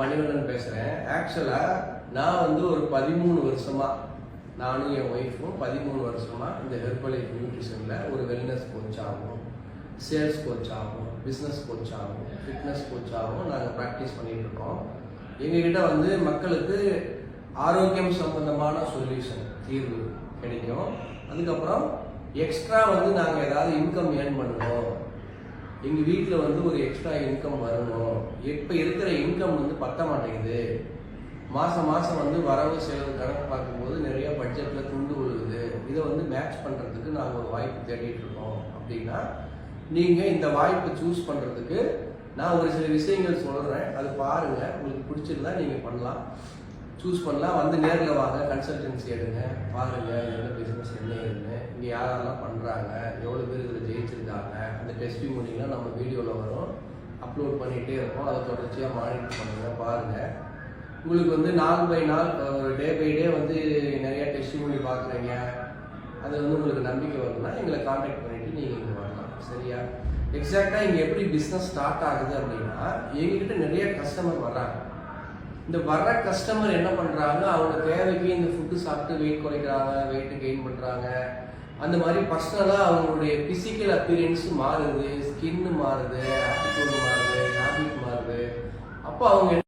மணிவண்ணன் பேசுகிறேன். ஆக்சுவலாக நான் வந்து ஒரு 13 வருஷமா, நானும் என் ஒய்ஃபும் 13 வருஷமா இந்த ஹெர்பலைஃப் நியூட்ரிஷனில் ஒரு வெல்னஸ் கோச் ஆகும், சேல்ஸ் கோச் ஆகும், பிஸ்னஸ் கோச் ஆகும், ஃபிட்னஸ் கோச் ஆகும் நாங்கள் ப்ராக்டிஸ் பண்ணிட்டு இருக்கோம். எங்ககிட்ட வந்து மக்களுக்கு ஆரோக்கியம் சம்பந்தமான சொல்யூஷன் தீர்வு கிடைக்கும். அதுக்கப்புறம் எக்ஸ்ட்ரா வந்து நாங்கள் ஏதாவது இன்கம் ஏர்ன் பண்ணணும், எங்கள் வீட்டில் வந்து ஒரு எக்ஸ்ட்ரா இன்கம் வரணும், இப்போ இருக்கிற இன்கம் வந்து பத்த மாட்டேங்குது, மாதம் மாதம் வந்து வரவு செலவு கணக்கு பார்க்கும்போது நிறைய பட்ஜெட்டில் துண்டு விழுகுது, இதை வந்து மேட்ச் பண்ணுறதுக்கு நாங்கள் ஒரு வாய்ப்பு தேடிட்டு இருக்கோம் அப்படின்னா நீங்கள் இந்த வாய்ப்பை சூஸ் பண்ணுறதுக்கு நான் ஒரு சில விஷயங்கள் சொல்கிறேன். அது பாருங்கள், உங்களுக்கு பிடிச்சிருந்தா நீங்கள் பண்ணலாம், சூஸ் பண்ணலாம். வந்து நேரில் வாங்க, கன்சல்டன்சி எடுங்க, பாருங்கள் என்ன பிஸ்னஸ் என்ன ஏதுன்னு, இங்கே யாரெல்லாம் பண்ணுறாங்க, எவ்வளோ பேர் இதில் ஜெயிச்சிருக்காங்க, அந்த டெஸ்டிமோனிலாம் நம்ம வீடியோவில் வரும், அப்லோட் பண்ணிகிட்டே இருக்கோம். அதை தொடர்ச்சியாக மானிட்டர் பண்ணுங்கள், பாருங்கள். உங்களுக்கு வந்து நாள் பை நாள், டே பை டே வந்து நிறையா டெஸ்டிமோனி பார்க்குறீங்க, அது வந்து உங்களுக்கு நம்பிக்கை வருதுன்னா எங்களை கான்டாக்ட் பண்ணிவிட்டு நீங்கள் இங்கே வரலாம். சரியா? எக்ஸாக்டாக இங்கே எப்படி பிஸ்னஸ் ஸ்டார்ட் ஆகுது அப்படின்னா, எங்ககிட்ட நிறைய கஸ்டமர் வர்றாங்க. இந்த வர்ற கஸ்டமர் என்ன பண்ணுறாங்க, அவங்க தேவைக்கு இந்த ஃபுட்டு சாப்பிட்டு வெயிட் குறைக்கிறாங்க, வெயிட் கெயின் பண்ணுறாங்க. அந்த மாதிரி பர்சனலாக அவங்களுடைய ஃபிசிக்கல் அப்பியரன்ஸ் மாறுது, ஸ்கின்னு மாறுது, ஆட்டிடியூட் மாறுது, ஹேபிட் மாறுது. அப்போ அவங்க